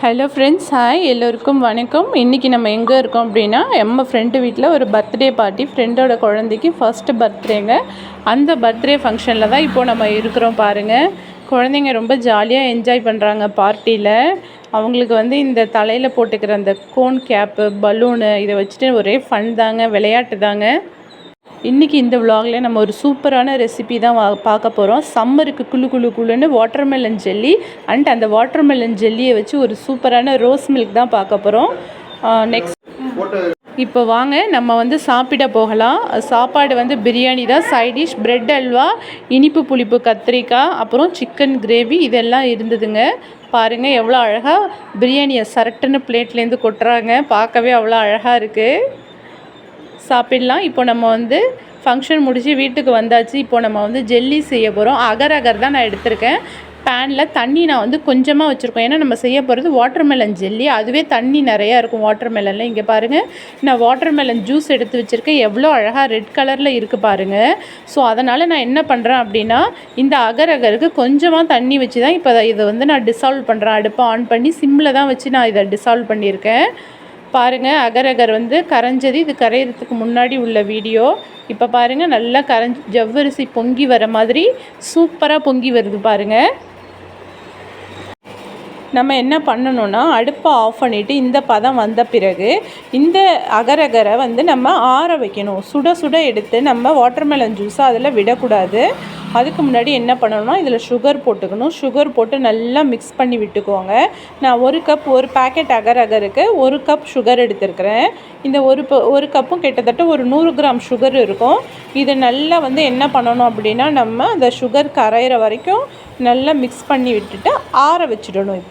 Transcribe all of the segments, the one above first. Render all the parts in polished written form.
Hello friends, hi எல்லோருக்கும் வணக்கம். இன்றைக்கி நம்ம எங்கே இருக்கோம் அப்படின்னா, நம்ம ஃப்ரெண்டு வீட்டில் ஒரு பர்த்டே பார்ட்டி. ஃப்ரெண்டோட குழந்தைக்கு ஃபஸ்ட்டு பர்த்டேங்க. அந்த பர்த்டே ஃபங்க்ஷனில் தான் இப்போது நம்ம இருக்கிறோம். பாருங்கள், குழந்தைங்க ரொம்ப ஜாலியாக என்ஜாய் பண்ணுறாங்க பார்ட்டியில். அவங்களுக்கு இந்த தலையில் போட்டுக்கிற அந்த கோன் கேப்பு, பலூனு இதை வச்சுட்டு ஒரே ஃபன் தாங்க, விளையாட்டு தாங்க. இன்றைக்கி இந்த விலாகில் நம்ம ஒரு சூப்பரான ரெசிபி தான் பார்க்க போகிறோம். சம்மருக்கு குளுன்னு வாட்டர்மெலன் ஜெல்லி அண்ட் அந்த வாட்டர்மெலன் ஜெல்லியை வச்சு ஒரு சூப்பரான ரோஸ் மில்க் தான் பார்க்க போகிறோம். நெக்ஸ்ட் இப்போ வாங்க நம்ம சாப்பிட போகலாம். சாப்பாடு பிரியாணி தான், சைட் டிஷ் பிரெட் அல்வா, இனிப்பு புளிப்பு கத்திரிக்காய், அப்புறம் சிக்கன் கிரேவி இதெல்லாம் இருந்ததுங்க. பாருங்கள் எவ்வளோ அழகாக பிரியாணியை சரட்டுன்னு பிளேட்லேருந்து கொட்டுறாங்க. பார்க்கவே அவ்வளோ அழகாக இருக்குது. சாப்பிடலாம். இப்போ நம்ம ஃபங்க்ஷன் முடித்து வீட்டுக்கு வந்தாச்சு. இப்போ நம்ம ஜெல்லி செய்ய போகிறோம். அகர் தான் நான் எடுத்திருக்கேன். பேனில் தண்ணி நான் கொஞ்சமாக வச்சுருக்கோம். ஏன்னா நம்ம செய்ய போகிறது வாட்டர்மெலன் ஜெல்லி. அதுவே தண்ணி நிறையா இருக்கும் வாட்டர்மெலனில். இங்கே பாருங்கள், நான் வாட்டர்மெலன் ஜூஸ் எடுத்து வச்சுருக்கேன். எவ்வளோ அழகாக ரெட் கலரில் இருக்குது பாருங்கள். ஸோ அதனால் நான் என்ன பண்ணுறேன் அப்படின்னா, இந்த அகருக்கு கொஞ்சமாக தண்ணி வச்சு தான் இப்போ இதை நான் டிசால்வ் பண்ணுறேன். அடுப்பை ஆன் பண்ணி சிம்மில் தான் வச்சு நான் இதை டிசால்வ் பண்ணியிருக்கேன். பாருங்கள், அகர் கரைஞ்சது. இது கரையிறதுக்கு முன்னாடி உள்ள வீடியோ. இப்போ பாருங்கள், நல்லா ஜவ்வரிசி பொங்கி வர மாதிரி சூப்பராக பொங்கி வருது பாருங்கள். நம்ம என்ன பண்ணணும்னா, அடுப்பை ஆஃப் பண்ணிவிட்டு இந்த பதம் வந்த பிறகு இந்த அகரை நம்ம ஆற வைக்கணும். சுட சுட எடுத்து நம்ம வாட்டர்மெலன் ஜூஸை அதில் விடக்கூடாது. அதுக்கு முன்னாடி என்ன பண்ணணும்னா, இதில் சுகர் போட்டுக்கணும். சுகர் போட்டு நல்லா மிக்ஸ் பண்ணி விட்டுக்கோங்க. நான் ஒரு பேக்கெட் அகருக்கு 1 கப் சுகர் எடுத்துருக்கிறேன். இந்த ஒரு கப்பும் கிட்டத்தட்ட ஒரு 100 கிராம் சுகர் இருக்கும். இது நல்லா என்ன பண்ணணும் அப்படின்னா, நம்ம அந்த சுகர் கரையிற வரைக்கும் நல்லா மிக்ஸ் பண்ணி விட்டுட்டு ஆற வச்சிடணும்.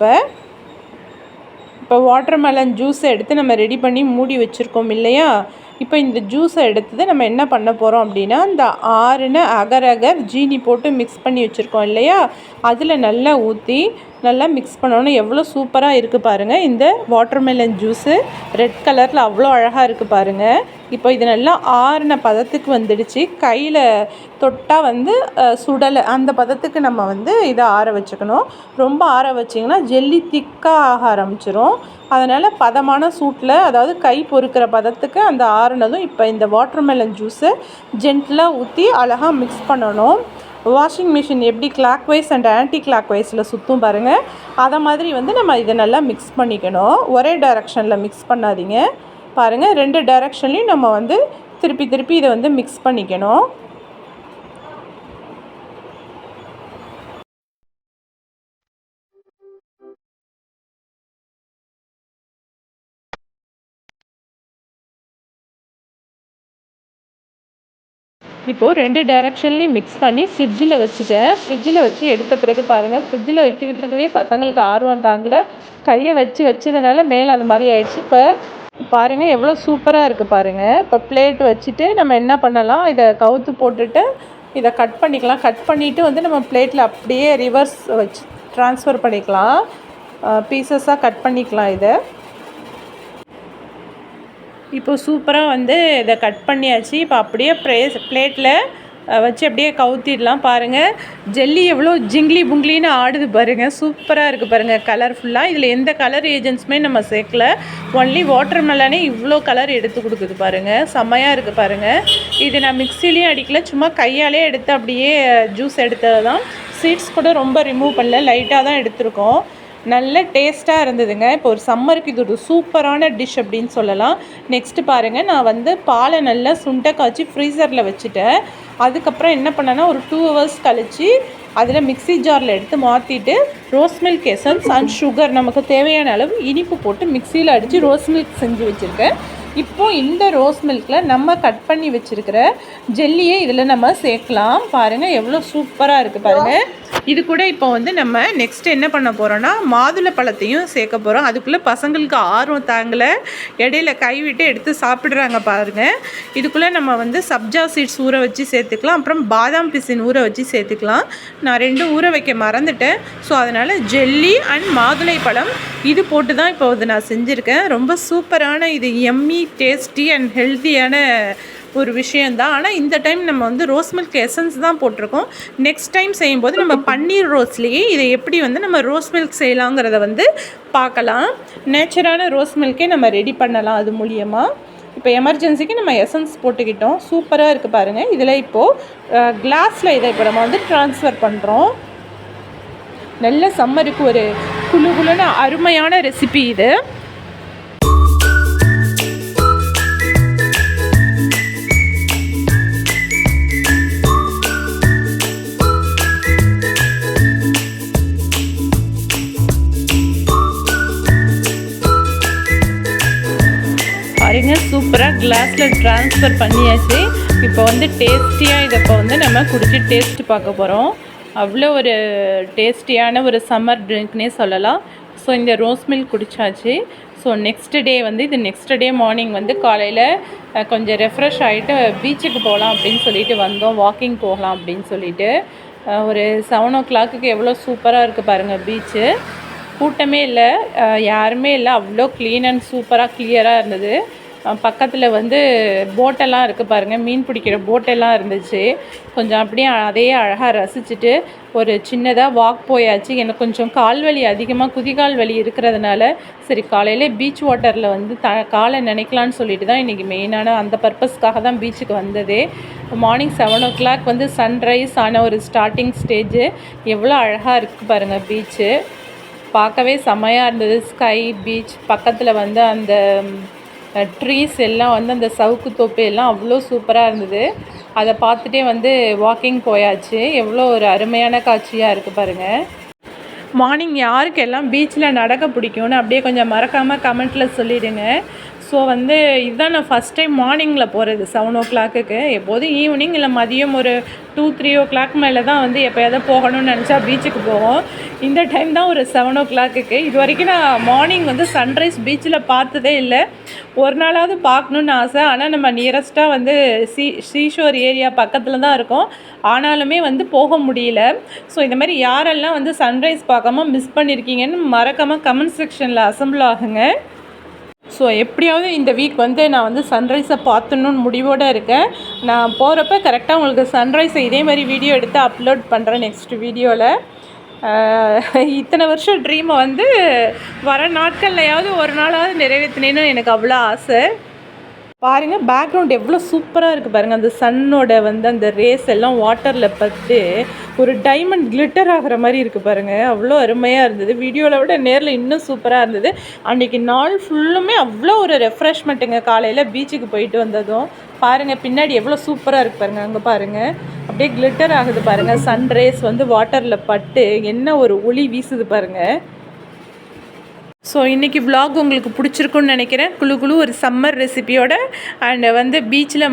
இப்போ வாட்டர்மெலன் ஜூஸை எடுத்து நம்ம ரெடி பண்ணி மூடி வச்சுருக்கோம் இல்லையா. இப்போ இந்த ஜூஸை எடுத்தது நம்ம என்ன பண்ண போகிறோம் அப்படின்னா, இந்த ஆறுன அகர் ஜீனி போட்டு மிக்ஸ் பண்ணி வச்சுருக்கோம் இல்லையா, அதில் நல்லா ஊற்றி நல்லா மிக்ஸ் பண்ணணும். எவ்வளோ சூப்பராக இருக்குது பாருங்கள். இந்த வாட்டர்மெலன் ஜூஸு ரெட் கலரில் அவ்வளோ அழகாக இருக்குது பாருங்கள். இப்போ இது நல்லா ஆறின பதத்துக்கு வந்துடுச்சு. கையில் தொட்டால் சுடலை, அந்த பதத்துக்கு நம்ம இதை ஆற வச்சுக்கணும். ரொம்ப ஆற வச்சிங்கன்னா ஜெல்லி திக்காக ஆக ஆரம்பிச்சிரும். அதனால் பதமான சூட்டில், அதாவது கை பொறுக்கிற பதத்துக்கு அந்த ஆறுனதும் இப்போ இந்த வாட்டர்மெலன் ஜூஸை ஜென்டிலாக ஊற்றி அழகாக மிக்ஸ் பண்ணணும். வாஷிங் மிஷின் எப்படி கிளாக் வைஸ் அண்ட் ஆன்டி கிளாக் வைஸில் சுற்றும் பாருங்கள், அதை மாதிரி நம்ம இதை நல்லா மிக்ஸ் பண்ணிக்கணும். ஒரே டைரக்ஷனில் மிக்ஸ் பண்ணாதீங்க. பாருங்கள், 2 டைரக்ஷன்லேயும் நம்ம திருப்பி இதை மிக்ஸ் பண்ணிக்கணும். இப்போது 2 டைரக்ஷன்லேயும் மிக்ஸ் பண்ணி ஃப்ரிட்ஜில் வச்சுட்டேன். ஃப்ரிட்ஜில் வச்சு எடுத்த பிறகு பாருங்கள், ஃப்ரிட்ஜில் வச்சுக்கிட்டதுலேயே பசங்களுக்கு ஆர்வம் தாங்கல, கையை வச்சதுனால மேலே அந்த மாதிரி ஆயிடுச்சு. இப்போ பாருங்கள் எவ்வளோ சூப்பராக இருக்குது பாருங்கள். இப்போ பிளேட் வச்சுட்டு நம்ம என்ன பண்ணலாம், இதை கவுத்து போட்டுட்டு இதை கட் பண்ணிக்கலாம். கட் பண்ணிவிட்டு நம்ம பிளேட்டில் அப்படியே ரிவர்ஸ் வச்சு ட்ரான்ஸ்ஃபர் பண்ணிக்கலாம். பீசஸாக கட் பண்ணிக்கலாம். இப்போ சூப்பராக இதை கட் பண்ணியாச்சு. இப்போ அப்படியே பிளேட்டில் வச்சு அப்படியே கவுத்திடலாம். பாருங்கள், ஜெல்லி எவ்வளோ ஜிங்லி புங்லின்னு ஆடுது பாருங்கள். சூப்பராக இருக்குது பாருங்கள், கலர்ஃபுல்லாக. இதில் எந்த கலர் ஏஜென்ட்ஸுமே நம்ம சேர்க்கல. ஒன்லி வாட்டர்மெலனே இவ்வளோ கலர் எடுத்து கொடுக்குது பாருங்கள். செம்மையாக இருக்குது பாருங்கள். இது நான் மிக்சிலையும் அடிக்கல, சும்மா கையாலே எடுத்து அப்படியே ஜூஸ் எடுத்தது தான். சீட்ஸ் கூட ரொம்ப ரிமூவ் பண்ணல, லைட்டாக தான் எடுத்திருக்கோம். நல்ல டேஸ்ட்டாக இருந்ததுங்க. இப்போ ஒரு சம்மருக்கு இது ஒரு சூப்பரான டிஷ் அப்படின்னு சொல்லலாம். நெக்ஸ்ட்டு பாருங்கள், நான் பாலை நல்லா சுண்டை காய்ச்சி ஃப்ரீசரில் வச்சுட்டேன். அதுக்கப்புறம் என்ன பண்ணேன்னா, ஒரு 2 ஹவர்ஸ் கழித்து அதில் மிக்ஸி ஜாரில் எடுத்து மாற்றிட்டு rose milk essence and sugar நமக்கு தேவையான அளவு இனிப்பு போட்டு மிக்சியில் அடித்து ரோஸ் மில்க் செஞ்சு வச்சுருக்கேன். இப்போது இந்த ரோஸ் மில்கில் நம்ம கட் பண்ணி வச்சுருக்கிற ஜெல்லியை இதில் நம்ம சேர்க்கலாம். பாருங்கள் எவ்வளோ சூப்பராக இருக்குது பாருங்கள். இது கூட இப்போ நம்ம நெக்ஸ்ட் என்ன பண்ண போகிறோன்னா, மாதுளை பழத்தையும் சேர்க்க போகிறோம். அதுக்குள்ளே பசங்களுக்கு ஆர்வம் தாங்கலை, இடையில கைவிட்டு எடுத்து சாப்பிட்றாங்க பாருங்கள். இதுக்குள்ளே நம்ம சப்ஜா சீட்ஸ் ஊற வச்சு சேர்த்துக்கலாம். அப்புறம் பாதாம் பிசின் ஊற வச்சு சேர்த்துக்கலாம். நான் 2 ஊற வைக்க மறந்துட்டேன். ஸோ அதனால் ஜெல்லி அண்ட் மாதுளை பழம் இது போட்டு தான் இப்போ நான் செஞ்சுருக்கேன். ரொம்ப சூப்பரான இது எம்மி டேஸ்டி அண்ட் ஹெல்த்தியான ஒரு விஷயந்தான். ஆனால் இந்த டைம் நம்ம வந்து ரோஸ் மில்க் எசன்ஸ் தான் போட்டிருக்கோம். நெக்ஸ்ட் டைம் செய்யும்போது நம்ம பன்னீர் ரோஸ்லேயே இதை எப்படி வந்து நம்ம ரோஸ் மில்க் செய்யலாங்கிறத வந்து பார்க்கலாம். நேச்சரான ரோஸ் மில்கே நம்ம ரெடி பண்ணலாம் அது மூலியமாக. இப்போ எமர்ஜென்சிக்கு நம்ம எசன்ஸ் போட்டுக்கிட்டோம். சூப்பராக இருக்குது பாருங்கள். இதில் இப்போது கிளாஸில் இதை இப்போ நம்ம வந்து ட்ரான்ஸ்ஃபர் பண்ணுறோம். நல்ல சம்மருக்கு ஒரு குளு குளுன்னு அருமையான ரெசிபி இது. பாருங்க, சூப்பராக கிளாஸில் ட்ரான்ஸ்ஃபர் பண்ணியாச்சு. இப்போ வந்து டேஸ்டியாக இதை இப்போ வந்து நம்ம குடிச்சு டேஸ்ட் பார்க்க போகிறோம். அவ்வளோ ஒரு டேஸ்டியான ஒரு சம்மர் ட்ரிங்க்னே சொல்லலாம். ஸோ இந்த ரோஸ் மில்க் குடித்தாச்சு. ஸோ நெக்ஸ்ட் டே மார்னிங் வந்து காலையில் கொஞ்சம் ரெஃப்ரெஷ் ஆகிட்டு பீச்சுக்கு போகலாம் அப்படின்னு சொல்லிட்டு வந்தோம். வாக்கிங் போகலாம் அப்படின்னு சொல்லிட்டு ஒரு 7 o'clock எவ்வளோ சூப்பராக இருக்குது பாருங்கள். பீச்சு கூட்டமே இல்லை, யாருமே இல்லை. அவ்வளோ க்ளீன் அண்ட் சூப்பராக கிளியராக இருந்தது. பக்கத்தில் வந்து போட்டெல்லாம் இருக்குது பாருங்கள், மீன் பிடிக்கிற போட்டெல்லாம் இருந்துச்சு. கொஞ்சம் அப்படியே அதையே அழகாக ரசிச்சுட்டு ஒரு சின்னதாக வாக் போயாச்சு. எனக்கு கொஞ்சம் கால்வலி அதிகமாக, குதிகால் வலி இருக்கிறதுனால சரி காலையில் பீச் வாட்டரில் வந்து காலை நினைக்கலான்னு சொல்லிட்டு தான் இன்றைக்கி மெயினான அந்த பர்பஸ்க்காக தான் பீச்சுக்கு வந்ததே. மார்னிங் 7 o'clock வந்து சன்ரைஸ் ஆன ஒரு ஸ்டார்டிங் ஸ்டேஜு. எவ்வளோ அழகாக இருக்குது பாருங்கள் பீச்சு. பார்க்கவே செமையாக இருந்தது. ஸ்கை பீச் பக்கத்தில் வந்து அந்த ட்ரீஸ் எல்லாம் வந்து அந்த சவுக்கு தோப்பு எல்லாம் அவ்வளோ சூப்பராக இருந்தது. அதை பார்த்துட்டே வந்து வாக்கிங் போயாச்சு. எவ்வளோ ஒரு அருமையான காட்சியாக இருக்குது பாருங்கள். மார்னிங் யாருக்கெல்லாம் பீச்சில் நடக்க பிடிக்கும்னு அப்படியே கொஞ்சம் மறக்காமல் கமெண்ட்டில் சொல்லிவிடுங்க. ஸோ வந்து இதுதான் நான் ஃபஸ்ட் டைம் மார்னிங்கில் போகிறது 7 o'clock. எப்போதும் ஈவினிங் இல்லை மதியம் ஒரு 2-3 o'clock மேலே தான் வந்து எப்போயாவது போகணும்னு நினச்சா பீச்சுக்கு போவோம். இந்த டைம் தான் ஒரு 7 o'clock. இது வரைக்கும் நான் மார்னிங் வந்து சன்ரைஸ் பீச்சில் பார்த்ததே இல்லை. ஒரு நாளாவது பார்க்கணுன்னு ஆசை. ஆனால் நம்ம நியரஸ்ட்டாக வந்து சீஷோர் ஏரியா பக்கத்தில் தான் இருக்கோம். ஆனாலுமே வந்து போக முடியல. ஸோ இந்த மாதிரி யாரெல்லாம் வந்து சன்ரைஸ் பார்க்காம மிஸ் பண்ணியிருக்கீங்கன்னு மறக்காமல் கமெண்ட் செக்ஷனில் அசம்பிள் ஆகுங்க. ஸோ எப்படியாவது இந்த வீக் வந்து நான் வந்து சன்ரைஸை பார்த்துணுன்னு முடிவோடு இருக்கேன். நான் போகிறப்ப கரெக்டாக உங்களுக்கு சன்ரைஸை இதே மாதிரி வீடியோ எடுத்து அப்லோட் பண்ணுறேன் நெக்ஸ்ட் வீடியோவில். இத்தனை வருஷம் ட்ரீமை வந்து வர நாட்கள்லையாவது ஒரு நாளாவது நிறைவேற்றினேன்னு எனக்கு அவ்வளோ ஆசை. பாருங்கள், பேக்ரவுண்ட் எவ்வளோ சூப்பராக இருக்குது பாருங்கள். அந்த சன்னோட வந்து அந்த ரேஸ் எல்லாம் வாட்டரில் பட்டு ஒரு டைமண்ட் கிளிட்டர் ஆகிற மாதிரி இருக்குது பாருங்கள். அவ்வளோ அருமையாக இருந்தது. வீடியோவில் விட நேரில் இன்னும் சூப்பராக இருந்தது. அன்றைக்கி நாள் ஃபுல்லுமே அவ்வளோ ஒரு ரெஃப்ரெஷ்மெண்ட்டுங்க. காலையில் பீச்சுக்கு போயிட்டு வந்ததும் பாருங்கள், பின்னாடி எவ்வளோ சூப்பராக இருக்குது பாருங்கள். அங்கே பாருங்கள், அப்படியே கிளிட்டர் ஆகுது பாருங்கள். சன் ரேஸ் வந்து வாட்டரில் பட்டு என்ன ஒரு ஒளி வீசுது பாருங்கள். ஸோ இன்றைக்கி விலாக் உங்களுக்கு பிடிச்சிருக்குன்னு நினைக்கிறேன். குழு ஒரு சம்மர் ரெசிபியோட அண்ட் வந்து பீச்சில்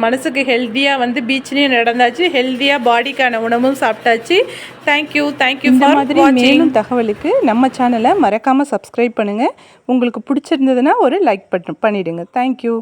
மனசுக்கு ஹெல்த்தியாக வந்து பீச்லேயும் நடந்தாச்சு. ஹெல்த்தியாக பாடிக்கான உணவும் சாப்பிட்டாச்சு. தேங்க்யூ இந்த மாதிரி மேலும் தகவலுக்கு நம்ம சேனலை மறக்காமல் சப்ஸ்கிரைப் பண்ணுங்கள். உங்களுக்கு பிடிச்சிருந்ததுன்னா ஒரு லைக் பண்ணிவிடுங்க. தேங்க்யூ.